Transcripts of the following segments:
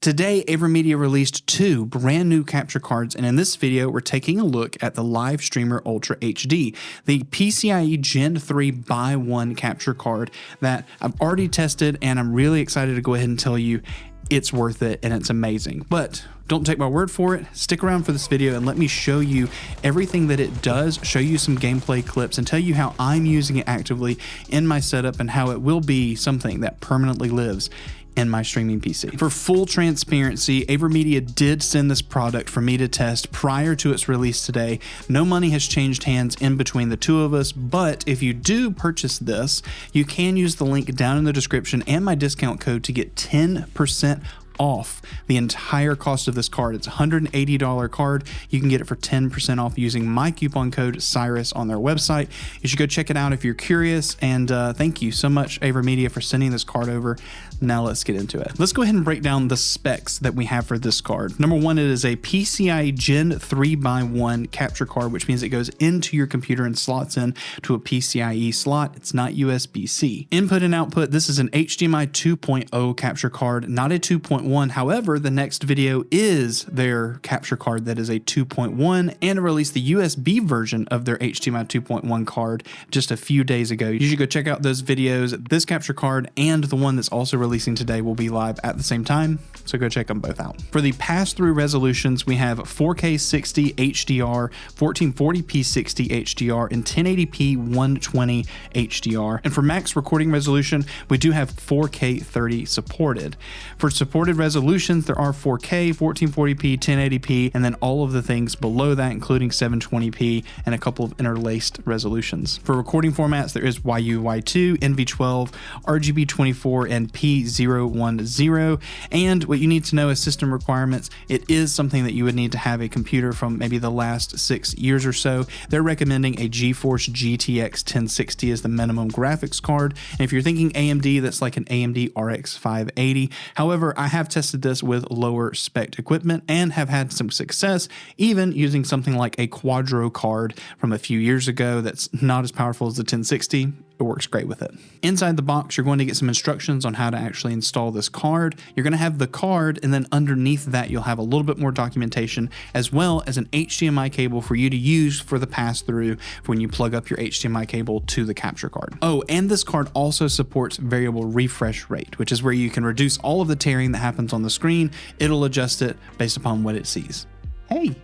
Today, AVerMedia released 2 brand new capture cards, and in this video, we're taking a look at the Lightstream Ultra HD, the PCIe Gen 3 x 1 capture card that I've already tested, and I'm really excited to go ahead and tell you it's worth it and it's amazing. But don't take my word for it. Stick around for this video and let me show you everything that it does, show you some gameplay clips, and tell you how I'm using it actively in my setup and how it will be something that permanently lives in my streaming PC. For full transparency, AVerMedia did send this product for me to test prior to its release today. No money has changed hands in between the two of us, but if you do purchase this, you can use the link down in the description and my discount code to get 10% off the entire cost of this card. It's a $180 card. You can get it for 10% off using my coupon code Cyrus on their website. You should go check it out if you're curious, and thank you so much, AVerMedia, for sending this card over. Now let's get into it. Let's go ahead and break down the specs that we have for this card. Number one, it is a PCIe Gen 3 x 1 capture card, which means it goes into your computer and slots in to a PCIe slot. It's not USB-C. Input and output, this is an HDMI 2.0 capture card, not a 2.1. However, the next video is their capture card that is a 2.1, and it released the USB version of their HDMI 2.1 card just a few days ago. You should go check out those videos. This capture card and the one that's also releasing today will be live at the same time, so go check them both out. For the pass-through resolutions, we have 4K 60 HDR, 1440p 60 HDR, and 1080p 120 HDR. And for max recording resolution, we do have 4K 30 supported. For supported resolutions, there are 4K, 1440p, 1080p, and then all of the things below that, including 720p and a couple of interlaced resolutions. For recording formats, there is YU-Y2, NV12, RGB24, and P010. And what you need to know is system requirements. It is something that you would need to have a computer from maybe the last 6 years or so. They're recommending a GeForce GTX 1060 as the minimum graphics card. And if you're thinking AMD, that's like an AMD RX 580. However, I have tested this with lower spec equipment and have had some success, even using something like a Quadro card from a few years ago that's not as powerful as the 1060. It works great with it. Inside the box, you're going to get some instructions on how to actually install this card. You're going to have the card, and then underneath that, you'll have a little bit more documentation, as well as an HDMI cable for you to use for the pass-through when you plug up your HDMI cable to the capture card. Oh, and this card also supports variable refresh rate, which is where you can reduce all of the tearing that happens on the screen. It'll adjust it based upon what it sees. Hey,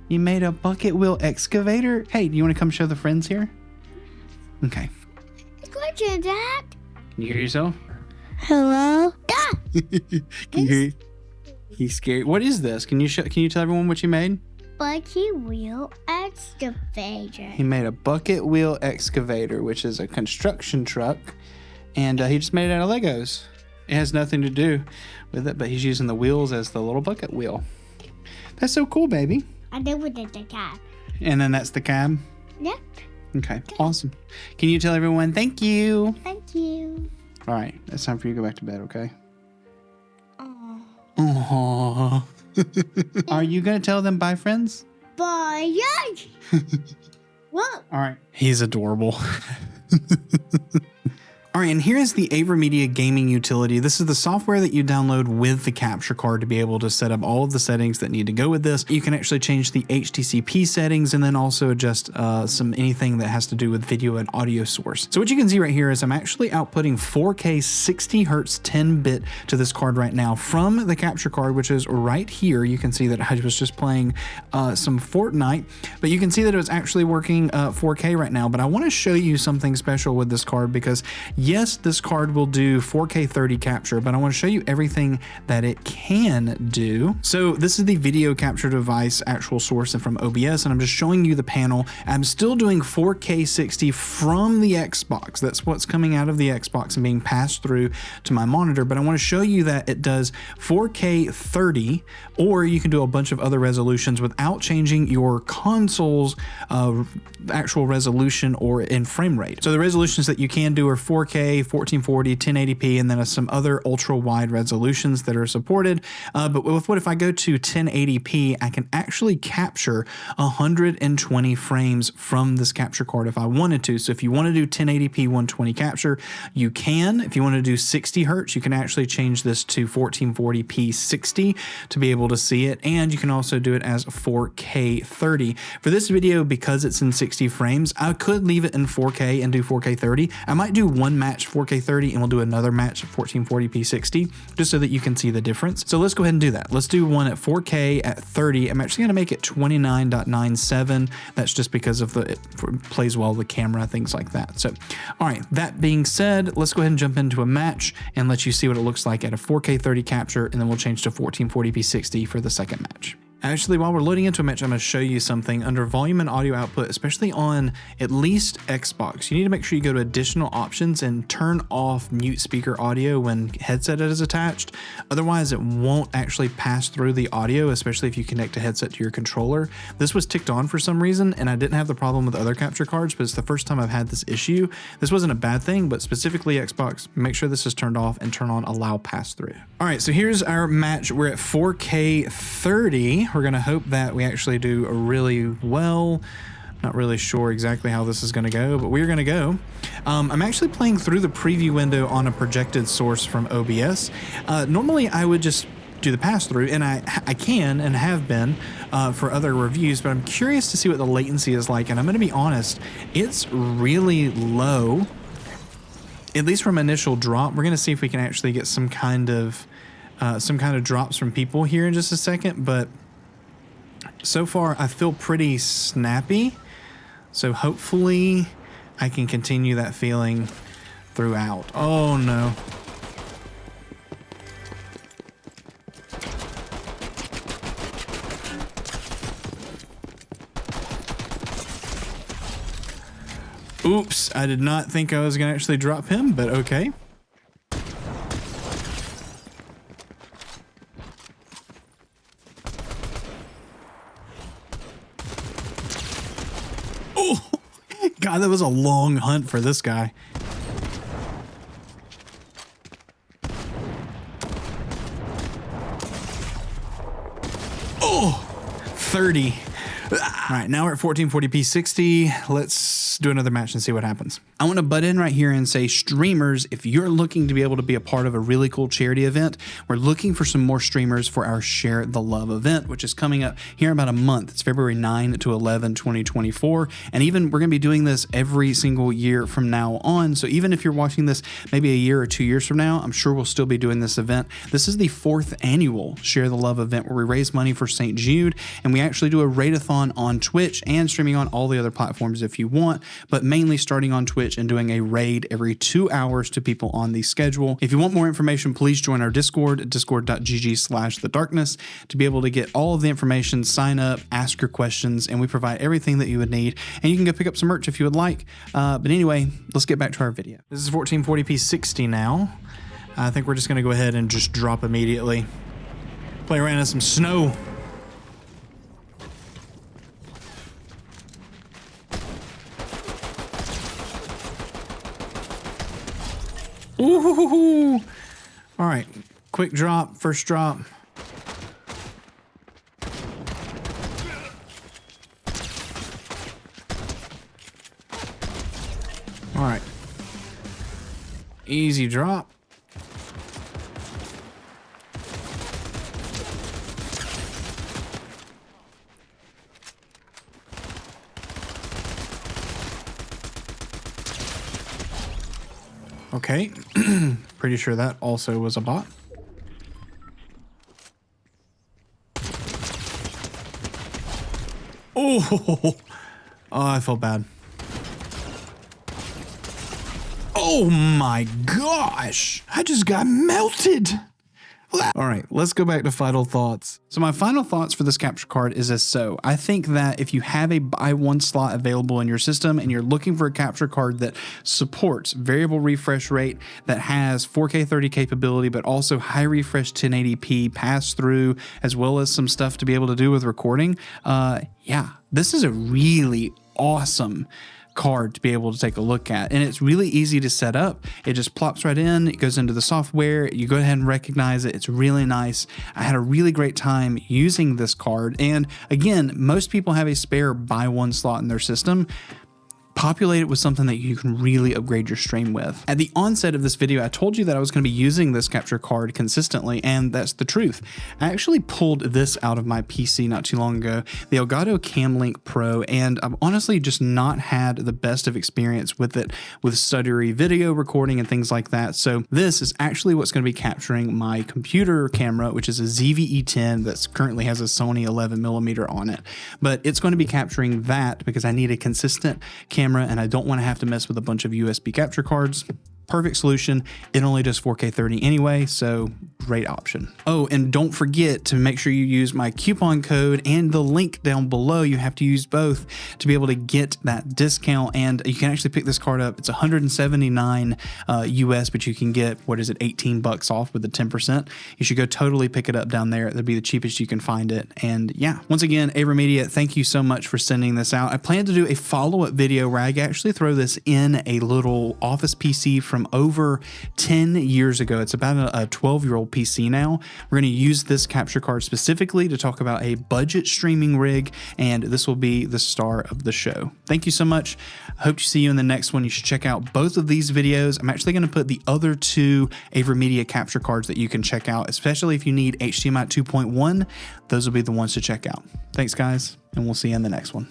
you made a bucket wheel excavator? Hey, do you want to come show the friends here? Okay. Question, Dad. Can you hear yourself? Hello? Dad! Can you hear? He's scared. What is this? Can you tell everyone what you made? Bucket wheel excavator. He made a bucket wheel excavator, which is a construction truck, and he just made it out of Legos. It has nothing to do with it, but he's using the wheels as the little bucket wheel. That's so cool, baby. I did with the cab. And then that's the cab? Yep. Okay, awesome. Can you tell everyone thank you? Thank you. All right, it's time for you to go back to bed, okay? Aww. Aww. Are you going to tell them bye, friends? Bye. Yay! What? All right. He's adorable. All right, and here is the AVerMedia gaming utility. This is the software that you download with the capture card to be able to set up all of the settings that need to go with this. You can actually change the HDCP settings and then also adjust anything that has to do with video and audio source. So what you can see right here is I'm actually outputting 4K 60 Hertz 10-bit to this card right now from the capture card, which is right here. You can see that I was just playing some Fortnite, but you can see that it was actually working 4K right now. But I want to show you something special with this card because yes, this card will do 4K 30 capture, but I want to show you everything that it can do. So this is the video capture device actual source and from OBS, and I'm just showing you the panel. I'm still doing 4K 60 from the Xbox. That's what's coming out of the Xbox and being passed through to my monitor, but I want to show you that it does 4K 30, or you can do a bunch of other resolutions without changing your console's actual resolution or in frame rate. So the resolutions that you can do are 4K 4K, 1440, 1080p, and then some other ultra wide resolutions that are supported. But what if I go to 1080p, I can actually capture 120 frames from this capture card if I wanted to. So if you want to do 1080p 120 capture, you can. If you want to do 60 hertz, you can actually change this to 1440p 60 to be able to see it. And you can also do it as 4K 30. For this video, because it's in 60 frames, I could leave it in 4K and do 4K 30. I might do one match 4K 30 and we'll do another match 1440p 60 just so that you can see the difference. So let's go ahead and do that. Let's do one at 4K at 30. I'm actually going to make it 29.97. That's just because of it plays well with the camera, things like that. So, all right, that being said, let's go ahead and jump into a match and let you see what it looks like at a 4K 30 capture, and then we'll change to 1440p 60 for the second match. Actually, while we're loading into a match, I'm going to show you something under volume and audio output, especially on at least Xbox. You need to make sure you go to additional options and turn off mute speaker audio when headset is attached. Otherwise, it won't actually pass through the audio, especially if you connect a headset to your controller. This was ticked on for some reason, and I didn't have the problem with other capture cards, but it's the first time I've had this issue. This wasn't a bad thing, but specifically Xbox, make sure this is turned off and turn on allow pass through. All right, so here's our match. We're at 4K 30. We're going to hope that we actually do really well. Not really sure exactly how this is going to go, but we're going to go. I'm actually playing through the preview window on a projected source from OBS. Normally, I would just do the pass-through, and I can and have been for other reviews, but I'm curious to see what the latency is like, and I'm going to be honest, it's really low, at least from initial drop. We're going to see if we can actually get some kind of drops from people here in just a second, but so far I feel pretty snappy, so hopefully I can continue that feeling throughout. Oh no. Oops, I did not think I was going to actually drop him, but okay. Oh, God, that was a long hunt for this guy. Oh, 30. All right, now we're at 1440p 60. Let's do another match and see what happens. I want to butt in right here and say, streamers, if you're looking to be able to be a part of a really cool charity event, we're looking for some more streamers for our Share the Love event, which is coming up here in about a month. It's February 9 to 11, 2024. And even we're going to be doing this every single year from now on. So even if you're watching this maybe a year or 2 years from now, I'm sure we'll still be doing this event. This is the 4th annual Share the Love event where we raise money for St. Jude, and we actually do a raid-a-thon on Twitch and streaming on all the other platforms if you want, but mainly starting on Twitch and doing a raid every 2 hours to people on the schedule. If you want more information, please join our Discord, discord.gg/thedarkness, to be able to get all of the information, sign up, ask your questions, and we provide everything that you would need. And you can go pick up some merch if you would like. But anyway, let's get back to our video. This is 1440p 60 now. I think we're just going to go ahead and just drop immediately. Play around in some snow. Ooh! All right, quick drop, first drop. All right, easy drop. Okay, pretty sure that also was a bot. Oh, I felt bad. Oh my gosh, I just got melted. All right, let's go back to final thoughts. So my final thoughts for this capture card is as so. I think that if you have a buy one slot available in your system and you're looking for a capture card that supports variable refresh rate, that has 4K 30 capability, but also high refresh 1080p pass through, as well as some stuff to be able to do with recording, yeah, this is a really awesome card to be able to take a look at. And it's really easy to set up. It just plops right in, it goes into the software, you go ahead and recognize it. It's really nice. I had a really great time using this card. And again, most people have a spare buy one slot in their system. Populate it with something that you can really upgrade your stream with. At the onset of this video, I told you that I was going to be using this capture card consistently, and that's the truth. I actually pulled this out of my PC not too long ago, the Elgato Camlink Pro, and I've honestly just not had the best of experience with it, with stuttery video recording and things like that. So this is actually what's going to be capturing my computer camera, which is a ZVE10 that currently has a Sony 11mm on it. But it's going to be capturing that because I need a consistent camera and I don't want to have to mess with a bunch of USB capture cards. Perfect solution. It only does 4K 30 anyway, so great option. Oh, and don't forget to make sure you use my coupon code and the link down below. You have to use both to be able to get that discount, and you can actually pick this card up. It's $179 US, but you can get, what is it, 18 bucks off with the 10%. You should go totally pick it up down there. That'd be the cheapest you can find it. And yeah, once again, AVerMedia, thank you so much for sending this out. I plan to do a follow-up video where I actually throw this in a little office PC from over 10 years ago. It's about a 12-year-old PC now. We're going to use this capture card specifically to talk about a budget streaming rig, and this will be the star of the show. Thank you so much. I hope to see you in the next one. You should check out both of these videos. I'm actually going to put the other two AVerMedia capture cards that you can check out, especially if you need HDMI 2.1. Those will be the ones to check out. Thanks, guys, and we'll see you in the next one.